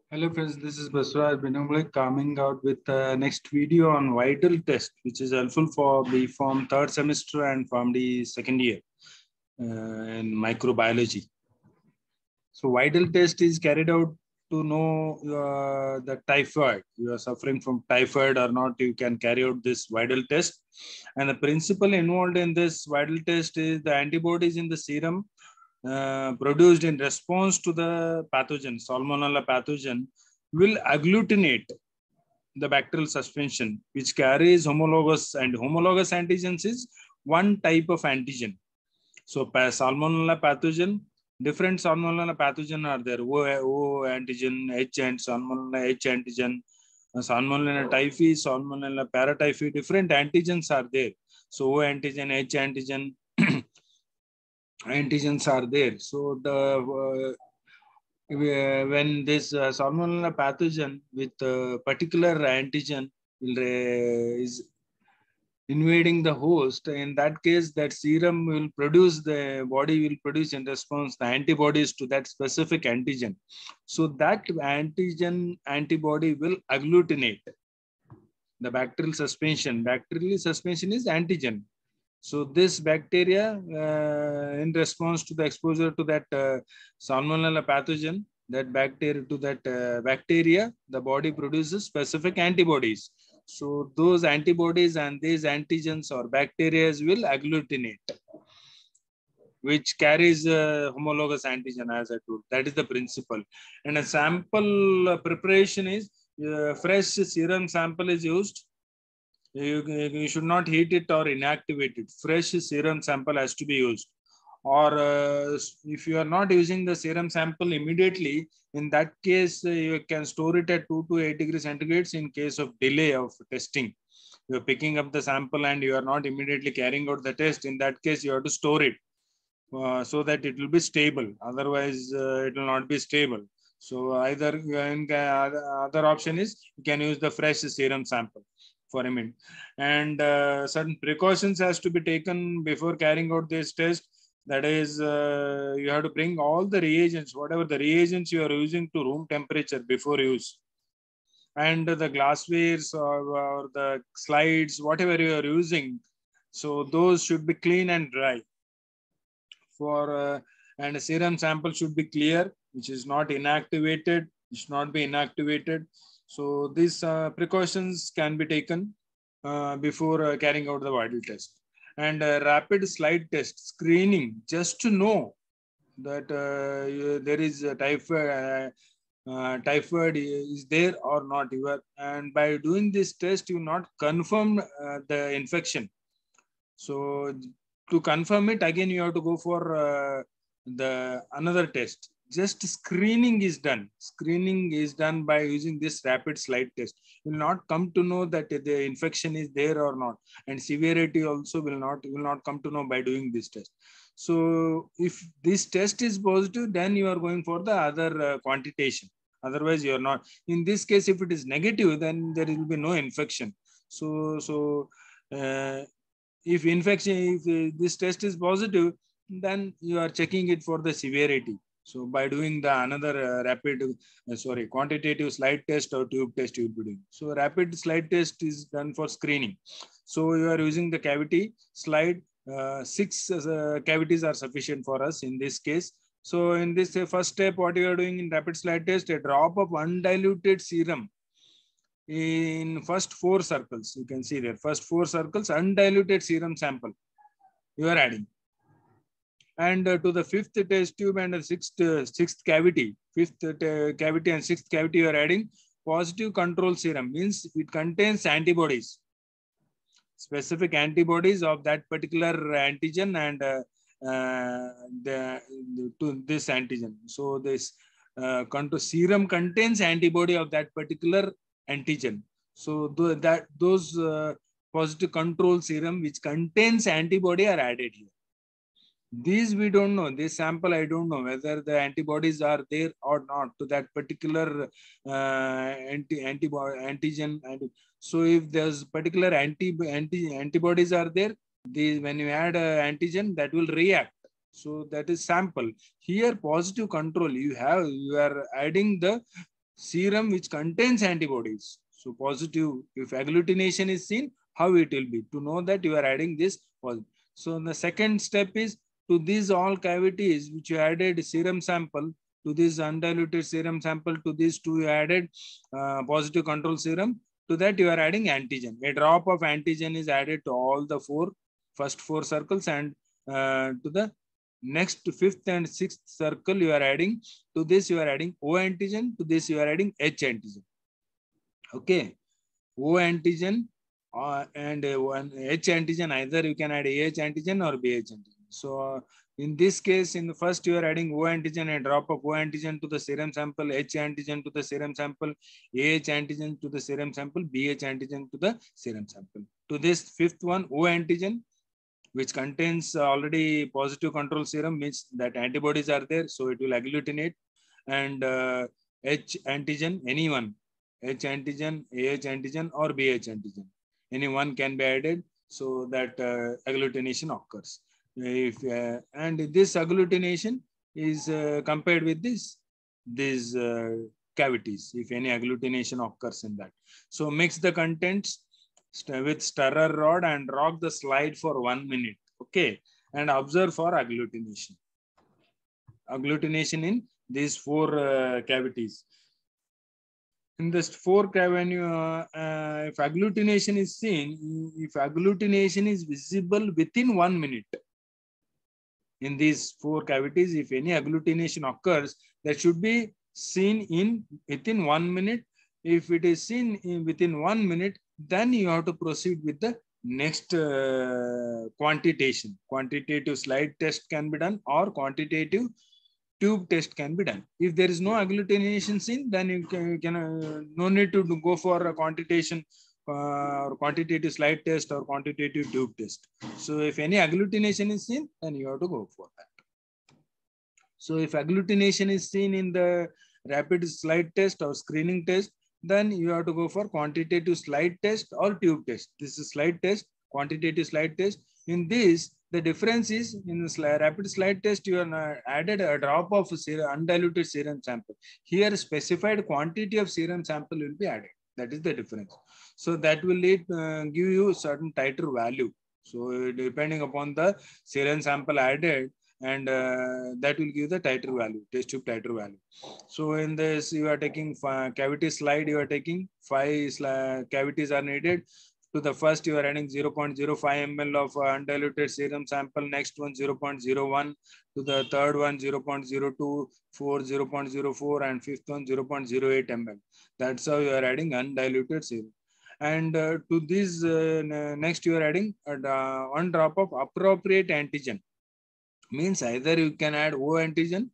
Hello friends, this is Basraj Binamule coming out with the next video on vital test, which is helpful for the from third semester and from the second year in microbiology. So vital test is carried out to know the typhoid. You are suffering from typhoid or not, you can carry out this vital test. And the principle involved in this vital test is the antibodies in the serum produced in response to the pathogen, Salmonella pathogen, will agglutinate the bacterial suspension, which carries homologous, and homologous antigens is one type of antigen. So Salmonella pathogen, different Salmonella pathogen are there. O antigen, H and Salmonella H antigen, Salmonella typhi, Salmonella paratyphi, different antigens are there. So O antigen, H antigen, antigens are there. So the when this salmonella pathogen with a particular antigen is invading the host, in that case, that serum will produce, the body will produce in response the antibodies to that specific antigen. So that antigen antibody will agglutinate the bacterial suspension. Bacterial suspension is antigen. So this bacteria, in response to the exposure to that Salmonella pathogen, that bacteria to that bacteria, the body produces specific antibodies. So those antibodies and these antigens or bacteria will agglutinate, which carries homologous antigen, as I told. That is the principle. And a sample preparation is fresh serum sample is used. You should not heat it or inactivate it. Fresh serum sample has to be used. Or if you are not using the serum sample immediately, in that case, you can store it at 2 to 8 degrees centigrade in case of delay of testing. You are picking up the sample and you are not immediately carrying out the test. In that case, you have to store it so that it will be stable. Otherwise, it will not be stable. So either other option is you can use the fresh serum sample for a minute. And certain precautions has to be taken before carrying out this test. That is, you have to bring all the reagents, whatever the reagents you are using, to room temperature before use. And the glasswares or the slides, whatever you are using, so those should be clean and dry. And a serum sample should be clear, which is not inactivated. It should not be inactivated. So these precautions can be taken before carrying out the vital test. And rapid slide test screening, just to know that there is a typhoid is there or not. And by doing this test, you not confirm the infection. So to confirm it, again, you have to go for the another test. Just screening is done. Screening is done by using this rapid slide test. You will not come to know that the infection is there or not, and severity also will not come to know by doing this test. So if this test is positive, then you are going for the other quantitation. Otherwise, you are not. In this case, if it is negative, then there will be no infection. So if infection, if this test is positive, then you are checking it for the severity. So by doing the another quantitative slide test or tube test, you will be doing. So rapid slide test is done for screening. So you are using the cavity slide. 6 cavities are sufficient for us in this case. So in this first step, what you are doing in rapid slide test, a drop of undiluted serum in first 4 circles. You can see there, first 4 circles, undiluted serum sample you are adding. And to the 5th test tube and the 6th cavity, 5th cavity and 6th cavity you are adding positive control serum, means it contains antibodies, specific antibodies of that particular antigen and to this antigen. So this serum contains antibody of that particular antigen. So those positive control serum which contains antibody are added here. These we don't know. This sample, I don't know whether the antibodies are there or not to that particular antigen. So if there's particular antibodies are there, these, when you add antigen, that will react. So that is sample. Here positive control, you are adding the serum which contains antibodies. So positive, if agglutination is seen, how it will be to know that you are adding this positive. So the second step is to these all cavities which you added serum sample, to this undiluted serum sample, to these two you added positive control serum, to that you are adding antigen. A drop of antigen is added to all the first four circles, and to the next fifth and sixth circle you are adding, to this you are adding O antigen, to this you are adding H antigen. Okay, O antigen and one H antigen, either you can add AH antigen or BH antigen. So in this case, in the first you are adding O antigen, a drop of O antigen to the serum sample, H antigen to the serum sample, AH antigen to the serum sample, BH antigen to the serum sample. To this fifth one, O antigen, which contains already positive control serum, means that antibodies are there, so it will agglutinate. And H antigen, anyone, H antigen, AH antigen, or BH antigen, any one can be added, so that agglutination occurs. If and this agglutination is compared with these cavities, if any agglutination occurs in that. So mix the contents with stirrer rod and rock the slide for 1 minute. Okay, and observe for agglutination. Agglutination in these four cavities. In this four cavity, if agglutination is seen, if agglutination is visible within 1 minute, in these four cavities, if any agglutination occurs, that should be seen in within 1 minute. If it is seen within 1 minute, then you have to proceed with the next quantitation. Quantitative slide test can be done, or quantitative tube test can be done. If there is no agglutination seen, then you can no need to go for a quantitation or quantitative slide test or quantitative tube test. So if any agglutination is seen, then you have to go for that. So if agglutination is seen in the rapid slide test or screening test, then you have to go for quantitative slide test or tube test. This is slide test, quantitative slide test. In this, the difference is in the rapid slide test, you have added a drop of undiluted serum sample. Here, specified quantity of serum sample will be added. That is the difference. So that will give you certain titer value. So depending upon the serum sample added, and that will give the titer value, test tube titer value. So in this, you are taking cavity slide, you are taking 5 cavities are needed. To the first, you are adding 0.05 ml of undiluted serum sample, next one 0.01, to the third one 0.02, 0.04, and fifth one 0.08 ml. That's how you are adding undiluted serum. And to this, next you are adding 1 drop of appropriate antigen. Means either you can add O antigen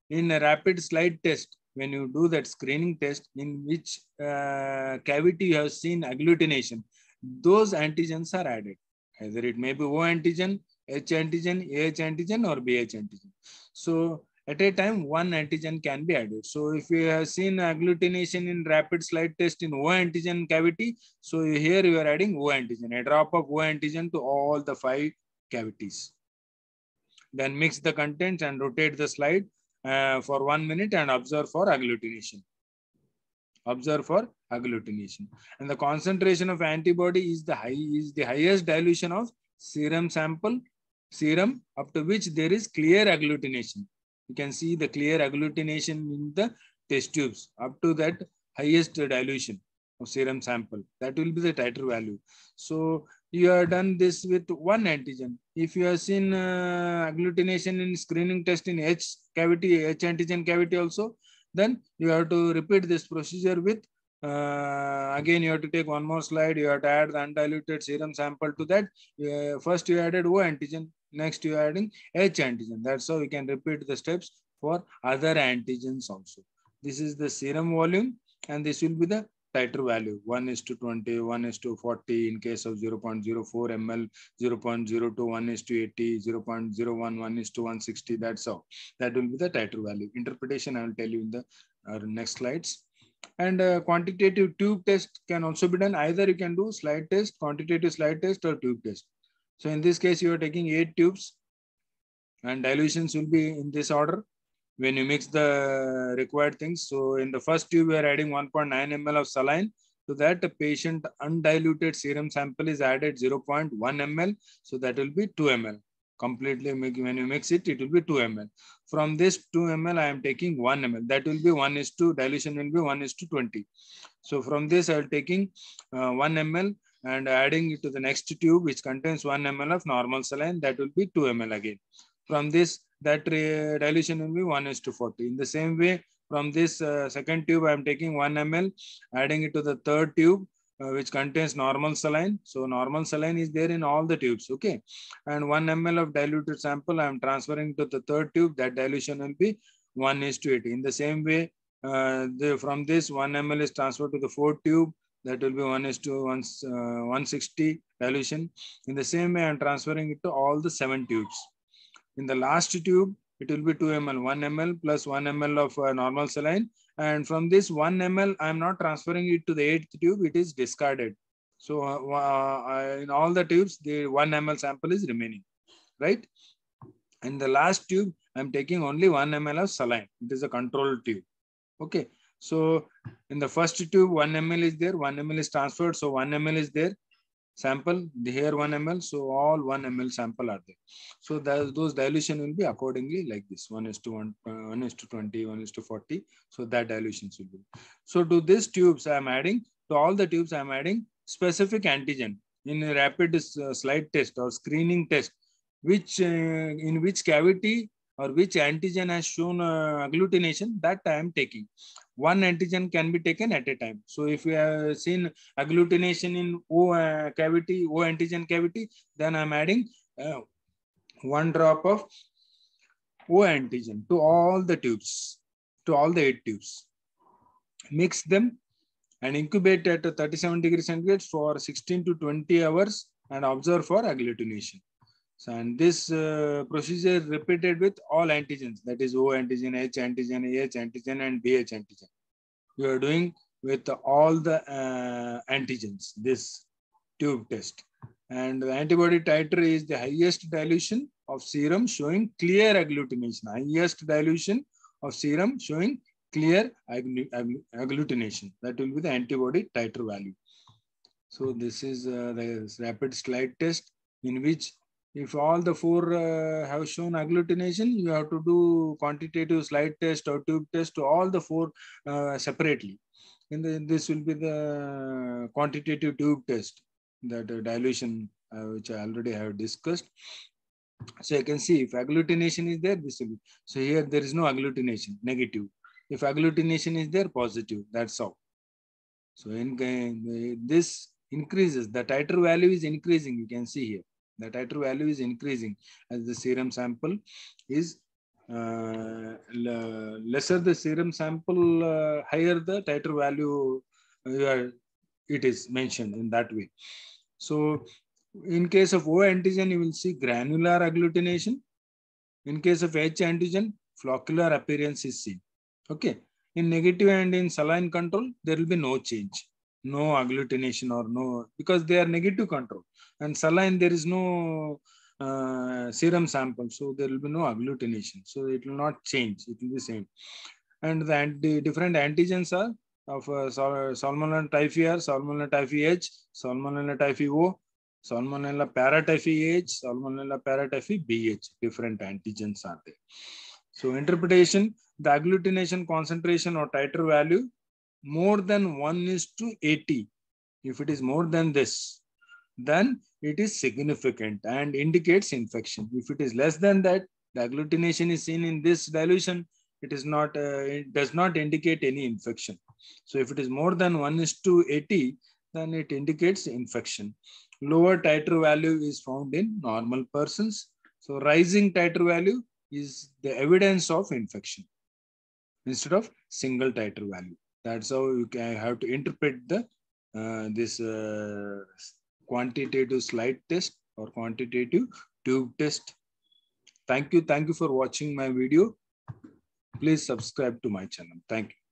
in a rapid slide test. When you do that screening test, in which cavity you have seen agglutination, those antigens are added. Either it may be O antigen, H antigen, AH antigen, or BH antigen. So at a time, 1 antigen can be added. So if you have seen agglutination in rapid slide test in O antigen cavity, so here you are adding O antigen, a drop of O antigen to all the 5 cavities. Then mix the contents and rotate the slide for 1 minute and observe for agglutination. Observe for agglutination. And the concentration of antibody is the highest dilution of serum sample, serum up to which there is clear agglutination. You can see the clear agglutination in the test tubes up to that highest dilution of serum sample. That will be the titer value. So you have done this with 1 antigen. If you have seen agglutination in screening test in H antigen cavity also, then you have to repeat this procedure with, again, you have to take one more slide. You have to add the undiluted serum sample to that. First you added O antigen, next you are adding H antigen. That's how you can repeat the steps for other antigens also. This is the serum volume, and this will be the titer value, 1:20, 1:40 in case of 0.04 ml, 0.02, 1:80, 0.01, 1:160. That's how. That will be the titer value. Interpretation I will tell you in the next slides. And quantitative tube test can also be done. Either you can do slide test, quantitative slide test, or tube test. So in this case, you are taking 8 tubes, and dilutions will be in this order. when you mix the required things. So in the first tube, we are adding 1.9 ml of saline. To that, the patient undiluted serum sample is added 0.1 ml. So that will be 2 ml. Completely, when you mix it, it will be 2 ml. From this 2 ml, I am taking 1 ml. That will be 1:, dilution will be 1:20. So from this, I am taking 1 ml and adding it to the next tube, which contains 1 ml of normal saline. That will be 2 ml again. From this, that dilution will be 1:40. In the same way, from this second tube, I am taking 1 ml, adding it to the third tube, which contains normal saline. So normal saline is there in all the tubes, okay? And 1 ml of diluted sample, I am transferring to the third tube. That dilution will be 1:80. In the same way, from this 1 ml is transferred to the fourth tube. That will be 1:160 dilution. In the same way, I am transferring it to all the 7 tubes. In the last tube, it will be 2 ml, 1 ml plus 1 ml of normal saline. And from this 1 ml, I am not transferring it to the 8th tube, it is discarded. So in all the tubes, the 1 ml sample is remaining, right? In the last tube, I am taking only 1 ml of saline. It is a control tube. Okay. So in the first tube, 1 ml is there, 1 ml is transferred. So 1 ml is there. Sample here 1 ml, so all 1 ml sample are there. So those dilution will be accordingly like this: 1:1, 1:20, 1:40. So that dilutions will be. So to these tubes, I am adding, to all the tubes, I am adding specific antigen in a rapid slide test or screening test, which in which cavity or which antigen has shown agglutination, that I am taking. One antigen can be taken at a time. So if we have seen agglutination in O cavity, O antigen cavity, then I'm adding 1 drop of O antigen to all the tubes, to all the 8 tubes. Mix them and incubate at 37 degrees centigrade for 16 to 20 hours and observe for agglutination. So, and this procedure repeated with all antigens, that is O antigen, H antigen, AH antigen, and BH antigen. You are doing with all the antigens, this tube test. And the antibody titer is the highest dilution of serum showing clear agglutination. Highest dilution of serum showing clear agglutination. That will be the antibody titer value. So this is the rapid slide test, in which if all the 4 have shown agglutination, you have to do quantitative slide test or tube test to all the 4 separately. And this will be the quantitative tube test, that dilution, which I already have discussed. So you can see if agglutination is there, this will be. So here there is no agglutination, negative. If agglutination is there, positive. That's all. So in this increases, the titer value is increasing. You can see here. The titer value is increasing as the serum sample is lesser the serum sample, higher the titer value it is mentioned in that way. So in case of O antigen, you will see granular agglutination. In case of H antigen, floccular appearance is seen. Okay. In negative and in saline control, there will be no change. No agglutination or no, because they are negative control. And saline, there is no serum sample. So there will be no agglutination. So it will not change. It will be same. And the different antigens are of Salmonella typhi R, Salmonella typhi H, Salmonella typhi O, Salmonella paratyphi H, Salmonella paratyphi BH. Different antigens are there. So interpretation, the agglutination concentration or titer value more than 1:80. If it is more than this, then it is significant and indicates infection. If it is less than that, the agglutination is seen in this dilution, it is not, it does not indicate any infection. So if it is more than 1:80, then it indicates infection. Lower titer value is found in normal persons. So rising titer value is the evidence of infection instead of single titer value. That's how you can have to interpret the this quantitative slide test or quantitative tube test. Thank you for watching my video. Please subscribe to my channel. Thank you.